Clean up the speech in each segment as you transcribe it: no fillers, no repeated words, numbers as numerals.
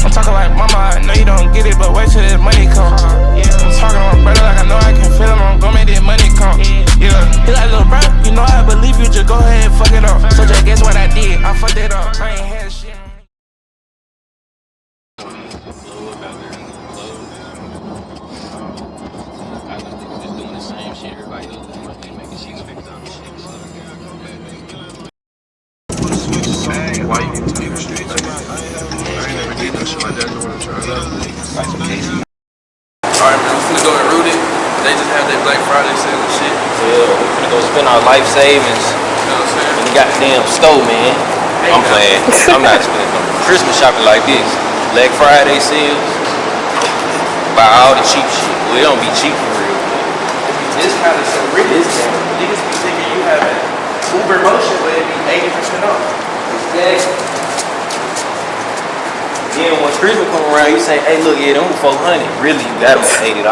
I'm talking like mama, I know you don't get it, but wait till this money come. I'm talking to my brother like I know I can feel him, I'm gon' make this money come. Yeah, he like, little bro, you know I believe you, just go ahead and fuck it up. So just guess what I did, I fucked it up. I ain't had shit. Why you get to the street? I ain't never did no shit like that. Know what I'm trying to do. Alright, man, I'm finna go and root it. They just have their Black Friday sale and shit. Yeah, we're finna go spend our life savings. You know what I'm saying? In the goddamn store, man. I'm playing. I'm not spending no Christmas shopping like this. Black Friday sales. Buy all the cheap shit. Well, it don't be cheap for real. This kind of so ridiculous. Niggas be thinking you have an Uber motion, but it be 80% off. Exactly. Then when Christmas come around, you say, hey, look, yeah, them 400. Really, you got them for $80.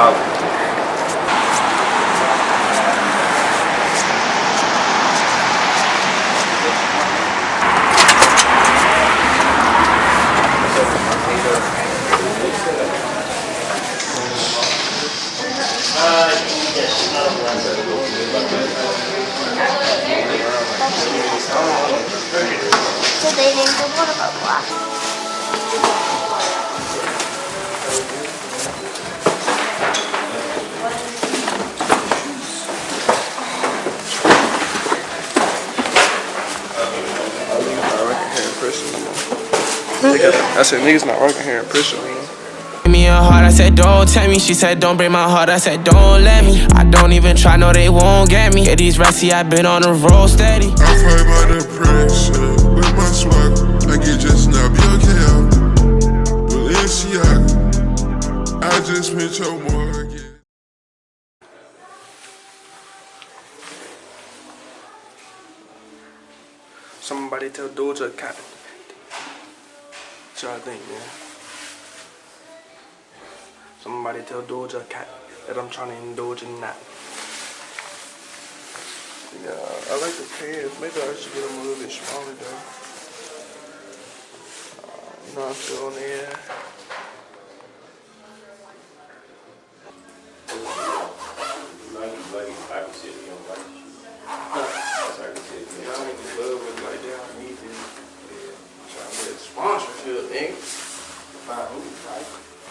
So they didn't go what about black? I said niggas not rocking hair and pressure. Give me a heart, I said don't tell me. She said don't break my heart, I said don't let me. I don't even try, no they won't get me. Yeah, these rats, see I been on the road steady. I fight by the pressure with my swag. I get just now, be okay. Balenciaga, I just spent your mortgage. Somebody tell Doja Cat. What y'all think, man? Somebody tell Doja Cat that I'm trying to indulge in that. Yeah, I like the pants. Maybe I should get them a little bit smaller though. No, I'm still on the air. Sponsorship, nigga.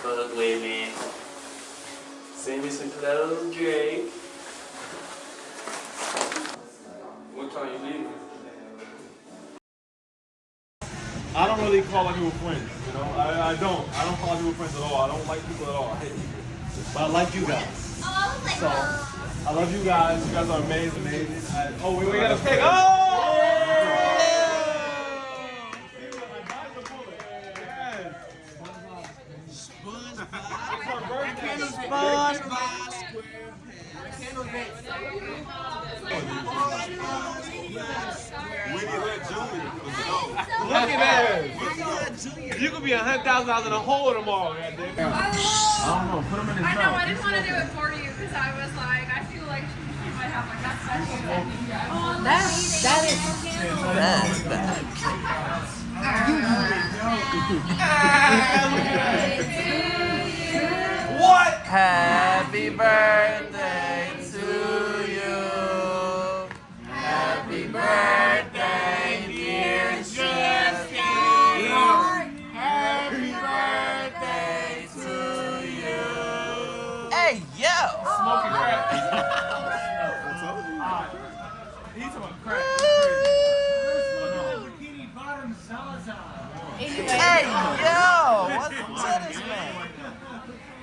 Fuck with me. Send me some clothes, Drake. What time you leaving? I don't really call like people friends, you know. I don't call like people friends at all. I don't like people at all. I hate people. But I like you guys. So I love you guys. You guys are amazing. We got a cake. Look at that! You could be $100,000 in a hole tomorrow, goddamn. I don't know. Put them in his mouth. I know. I didn't want to do it for you because I was like, I feel like she might have like that special. What? Happy birthday to you. Happy birthday, dear Justine. Happy birthday to you. Hey, yo. Smoking crack. He's talking about crack. Hey, yo. What's up to this man?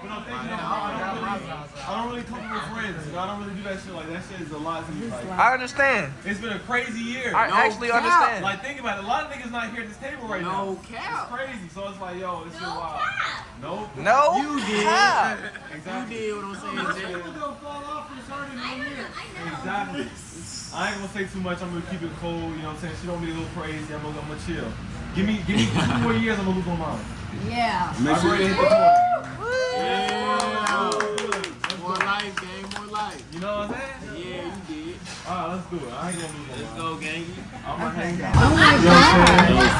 I don't really come with friends. You know, I don't really do that shit. Like that shit is a lot to me. Like, I understand. it's been a crazy year. I actually understand. Like think about it. A lot of niggas not here at this table right now. No cap. It's crazy. So it's like, yo, this shit wild. No. No. You did. Cap. Exactly. You did what I'm saying. People don't fall off for certain year. Exactly. I ain't gonna say too much. I'm gonna keep it cool. You know what I'm saying? She don't be a little crazy. I'm gonna chill. Give me 2 more years. I'm gonna lose my mind. Yeah. I'm ready to hit the corner. Yeah. More life, gang. More life. You know what I'm saying? Yeah, you did. All Alright, let's do it. I ain't gonna lose. Let's go, gang. I'm gonna hang out.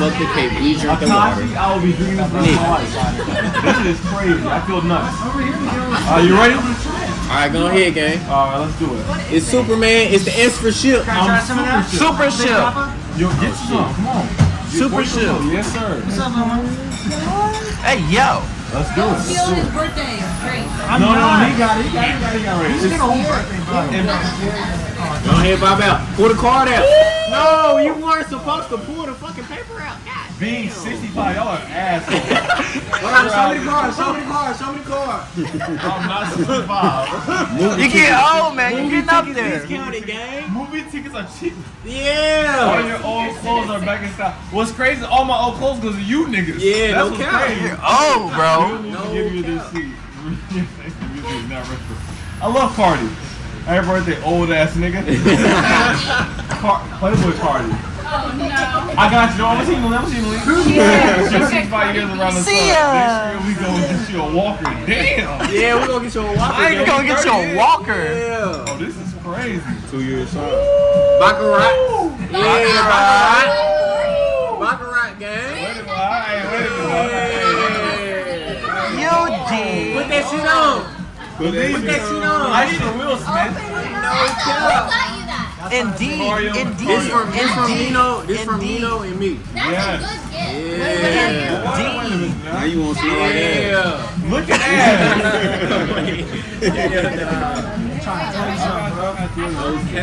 Fuck the cake. We drink the water. Akashi, I will be drinking this for my life. This is crazy. I feel nuts. You ready? Alright, go ahead, gang. Alright, let's do it. It's Superman. It's the S for ship. Super ship. Yo, get some. Come on. Super ship. Yes, sir. Hey, yo. Let's do it. Stealing his birthday. Great. No, he got it. He got it. He's gonna birthday. Go ahead, Bob out. Pull the card out. No, you weren't supposed to pull the fucking paper out. God. Being 65, y'all are assholes. Hold on, show me the card. Show me the card. Show me the card. I'm not 65. You get old, man. You getting up there. Discounted, gang. Movie tickets are cheap. Yeah. All your old clothes are back in style. What's crazy? All my old clothes because of you niggas. Yeah, that's no what's cap. crazy. Oh, bro. We need to give you this seat. I love Cardi. Happy birthday, old ass nigga. Playboy Cardi. Oh no. I got you. I'm seeing you. Yeah. She's 65 years around the sun. See ya. Next year we gonna get you a walker. Damn. Yeah, we're gonna get you a walker. I ain't You gonna get you a walker. Yeah. Oh, this is crazy. 2 years old. Baccarat. Yeah, Baccarat. Woo! Baccarat, gang. Wait a minute. You did. Put that shit on. Put that shit on. I need a Will Smith. Indeed. This from Nino. This from Nino and me. Yes. Yeah. Now you want to see like that? Yeah. Look at that.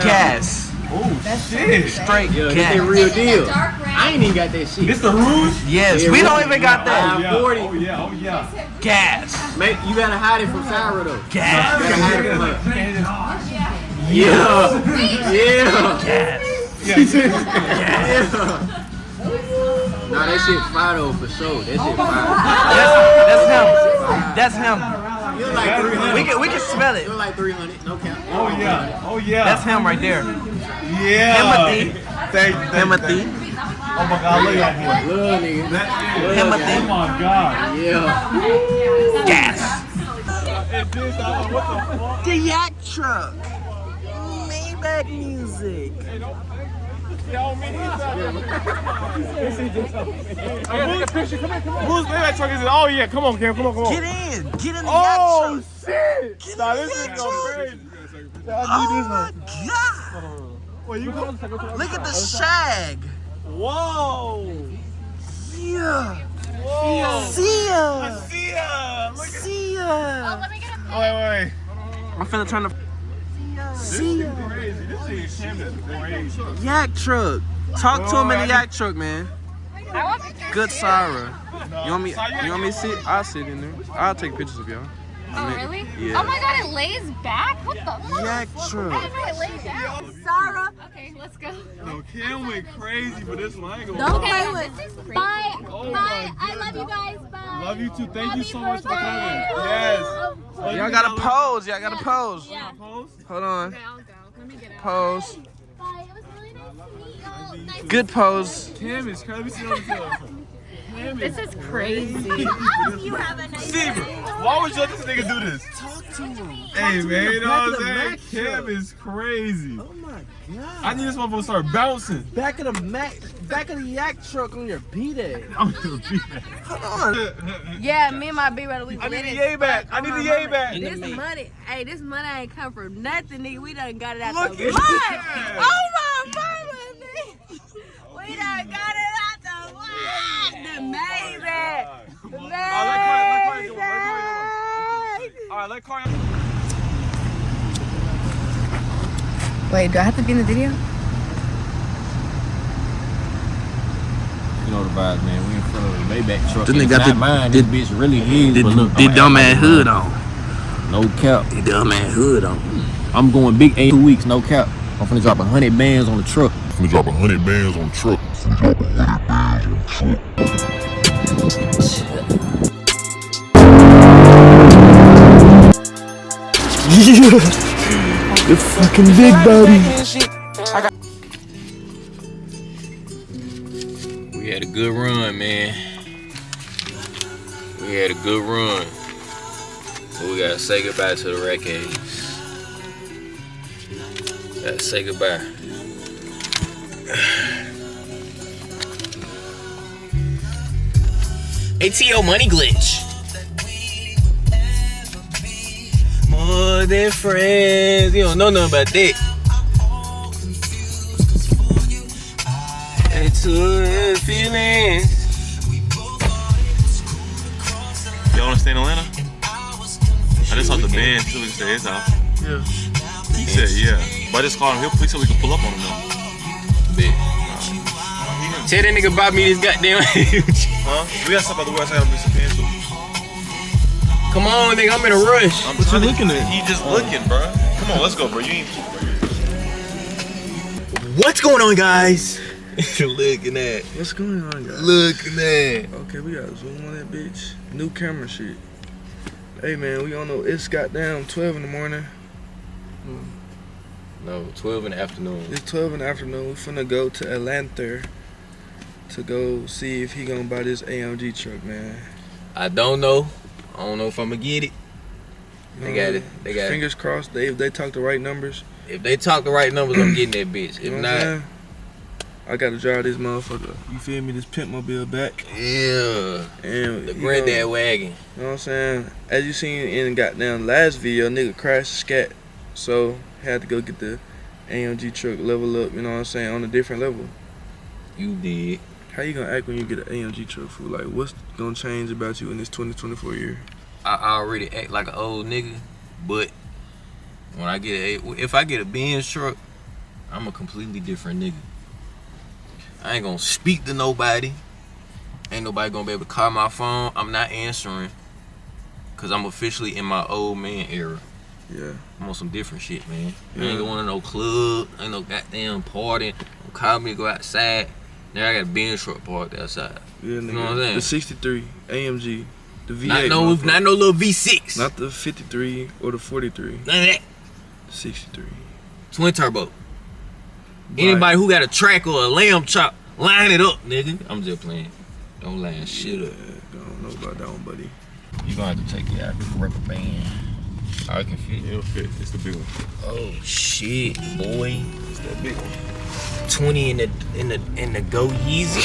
Gas. Oh shit. Straight Yeah, this gas. the real deal. I ain't even got that shit. This the Rouge? Yes, Yeah, we don't right. even got that. Oh yeah. 40. Oh yeah. Oh yeah. Gas. Mate, you gotta hide it from Sarah though. Gas. You gotta hide it from her. Yeah. Yeah. Yeah. Gas. Yeah. Nah, that shit fire though for sure. That shit fire. That's him. You're like 300. We can smell it. You're like 300. No cap. Oh yeah. Oh yeah. That's him right there. Yeah. Timothy. Oh Timothy. my god, look at him. Little nigga. That is. Timothy. Oh my god. Yeah. Gas. And this, what the fuck? The yak truck. Maybach music. Y'all mean I gotta take a picture. Come on. Whose Maybach truck is it? Oh yeah, come on, Cam. Come on. Get in. Get in the Oh yak truck. shit! Nah, this is so crazy. I need this Oh one. my god. Wait, you come? Look at the shag. Whoa! Yeah. Whoa! See ya. See ya! Look at See ya. Let me get a Wait. I'm finna turn the see ya. Crazy. This thing is crazy. Yak truck. Talk to him in the yak truck, man. I want pictures. Good Sarah. You want me to sit? I'll sit in there. I'll take pictures of y'all. Oh, really? Yeah. Oh my god, it lays back? What the fuck? Yak truck. I didn't know it lays down. Sarah. Okay, let's go. No, Cam went crazy for this one. I ain't gonna Don't lie. play with. Bye. Oh Bye. my I love you guys. Bye. Love you too. Thank you so much for birthday. coming. Oh, Yes. of course. Y'all gotta pose. Y'all gotta pose. Yeah. Post? Hold on. Okay, I'll go. Let me get it. Pose. Bye. It was really nice to meet you. Nice Good pose. Cam is crazy. Let me see on the telephone. This is crazy. You have a nice Steven, why would you let this nigga do this? Talk to him. Hey man, you know what I'm Back of the saying? Mac Cam is crazy. Oh my god. I need this motherfucker to start bouncing. Back of the yak truck on your B-Day. I'm gonna be back. Hold on. Yeah, me and my big brother, we I need lit the as yay back. fuck I on need my the yay mama. back. This money, hey, this money ain't come from nothing, nigga. We done got it out Look the at mud. that. Oh my mama, nigga. We done got it out the mud. The Maybach. The Maybach. Alright, let Cardi. Wait, do I have to be in the video? You know the vibes, man. We in front of the Maybach truck. This nigga It's got not the- mine. This bitch really his. But look, The I'ma dumb act ass like hood mine. on. No cap. The dumb ass hood on. I'm going big 8 weeks. No cap. I'm finna drop 100 bands on the truck. The fucking big body. We had a good run, man. We had a good run. But we gotta say goodbye to the wreckage. Let's say goodbye. ATO money glitch. More than friends. You don't know nothing about that. It's feelings. Y'all wanna stay in Atlanta? I just talked to Ben too. He said his house. Yeah. He said yeah. But I just called him. He said we can pull up on him though. Bet. Tell that nigga buy me this goddamn. Huh? We got stuff by the way. I gotta bring some pants too. Come on, nigga. I'm in a rush. What you looking at? He just looking, bro. Come on, let's go, bro. You ain't. What's going on, guys? Looking at. What's going on, guys? Looking at. Okay, we got zoom on that bitch. New camera shit. Hey man, we all know it's goddamn 12 in the morning. No, 12 in the afternoon. It's 12 in the afternoon. We finna go to Atlanta to go see if he gonna buy this AMG truck, man. I don't know. I don't know if I'm gonna get it. They got it. They got Fingers crossed. If they talk the right numbers. If they talk the right numbers, I'm getting that bitch. If You know what not, I'm saying? I gotta drive this motherfucker. You feel me? This pimp mobile back. yeah. And The you granddad know, wagon. You know what I'm saying? As you seen in goddamn last video, nigga crashed the scat. So had to go get the AMG truck level up, you know what I'm saying, on a different level. You did. How you gonna act when you get an AMG truck, fool? Like, what's gonna change about you in this 2024 year? I already act like an old nigga, but when I get if I get a Benz truck, I'm a completely different nigga. I ain't gonna speak to nobody. Ain't nobody gonna be able to call my phone. I'm not answering, cause I'm officially in my old man era. Yeah. I'm on some different shit, man. I Yeah. ain't going to no club, ain't no goddamn party. Don't call me to go outside. Now I got a Benz truck parked outside. Yeah, nigga. You know what I'm saying? The 63 AMG, the V8. Not no little V6. Not the 53 or the 43. None of that. 63. Twin turbo. Anybody who got a track or a lamb chop, line it up, nigga. I'm just playing. Don't line shit up. I don't know about that one, buddy. You gonna have to take it out the rubber band. I can fit. It'll fit. It's the big one. Oh shit, boy. It's that big one. 20 in the Go Yeezy.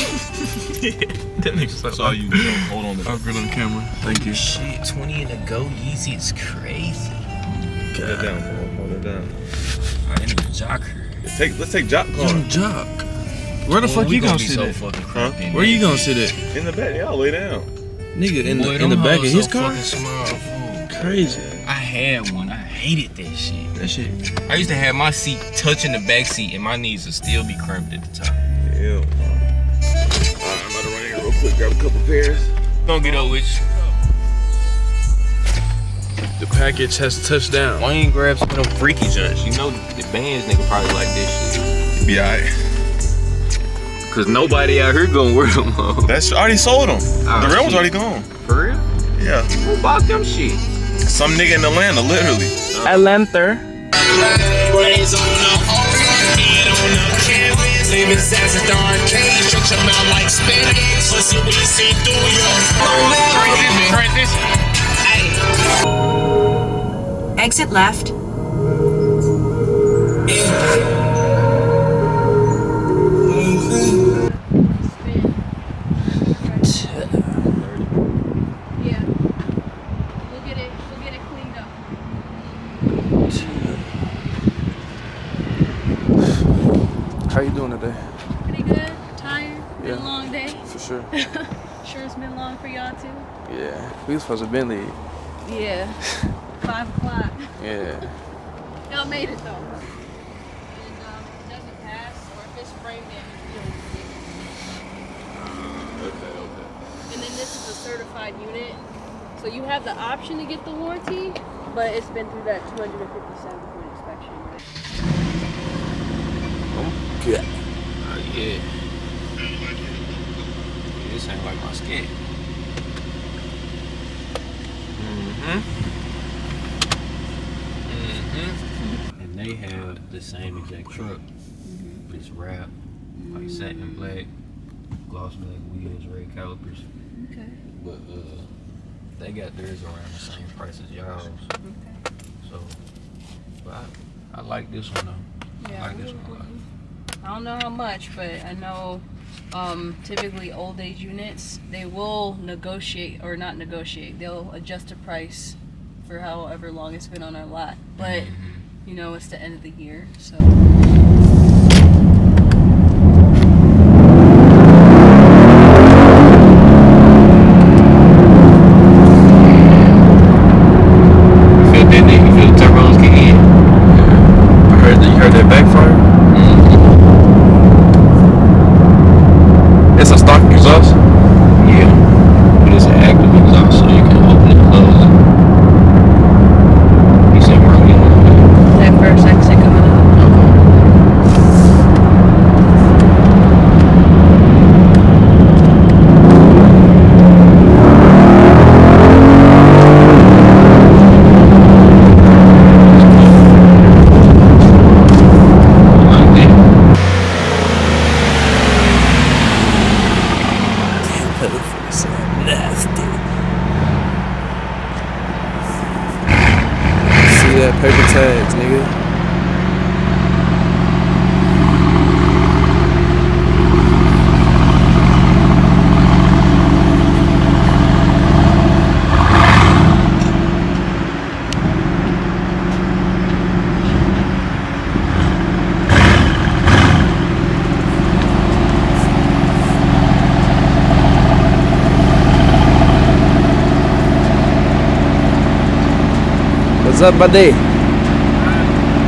That nigga's That's all you do. Hold on. I'll grill on camera. Thank you. Shit, 20 in the Go Yeezy is crazy. Hold that down, bro. Hold that down. I didn't even jock her. Let's take Jock car. Young Jock. Where the fuck you gonna sit at? Huh? Where you gonna sit at? In the back. Y'all lay down. Nigga, in the back of his car? Crazy. I had one. I hated that shit. That shit. I used to have my seat touching the back seat and my knees would still be cramped at the top. Yeah. I'm about to run in here real quick, grab a couple pairs. Don't get over it. The package has touched down. Why ain't grab some of them freaky joints? You know the bands nigga probably like this shit. Be alright. Cause nobody out here gonna wear them. That's already sold them. Oh, the real one's shit. already gone. For real? Yeah. Who bought them shit? Some nigga in Atlanta, literally. Atlanta. Exit left. Yeah. We'll get it cleaned up. How you doing today? Pretty good. Tired. Been Yeah. a long day. For sure. Sure it's been long for y'all too. Yeah. We was supposed to been leave. Yeah. 5 o'clock. Yeah. Y'all made it though. And if it doesn't pass or if it's frame damage, we don't get it. Okay. And then this is a certified unit. So you have the option to get the warranty, but it's been through that 257 point inspection. Yeah. Oh yeah. This ain't like my skin. And they have the same exact truck. It's wrapped, like satin black, gloss black wheels, red calipers. Okay. But they got theirs around the same price as y'all's. Okay. So, but I like this one though. Yeah, I like this one a lot. I don't know how much, but I know typically old age units, they will negotiate, or not negotiate, they'll adjust the price for however long it's been on our lot. But, you know, it's the end of the year, so. You heard that backfire? It's a stock exhaust? Yeah. But it's an active exhaust, so you can open it and close it. You said we're on That first exit coming up. See that paper tags, nigga. What's up, buddy?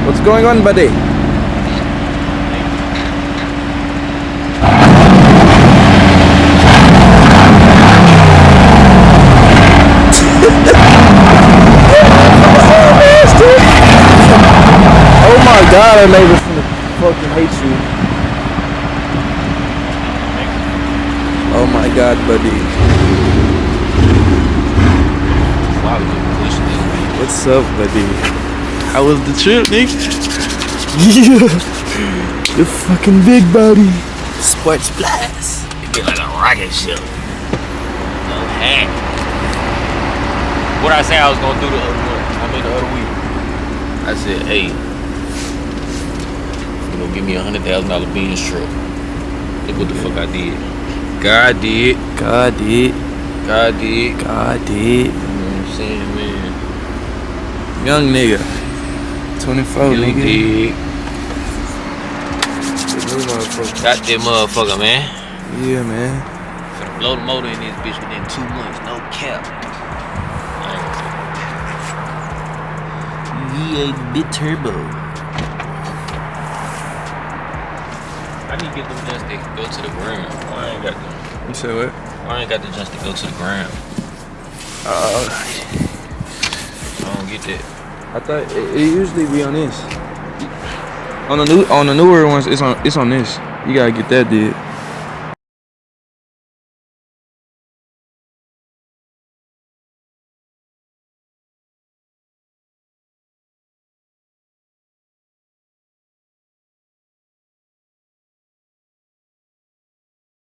What's going on, buddy? Oh my god, our neighbor's gonna fucking hate you. Oh my god, buddy. What's up, buddy? How was the trip, nigga? Yeah! You're fucking big, buddy. Sports blast. It be like a rocket ship. No hat. What I say I was gonna do the other week? I said, hey, you know, give me $100,000 beans truck. Look what the fuck I did. God did. God did. God did. God did. You know what I'm saying, man? Young nigga. 24, You nigga. did. The new motherfucker. Got that motherfucker, man. Yeah, man. Finna blow the motor in this bitch within 2 months. No cap. V8 bit turbo. I need to get them just to go to the ground. Why I ain't got them? You said what? Why I ain't got the just to go to the ground? I don't get that. I thought it usually be on this. On the newer ones, it's on this. You gotta get that, dude.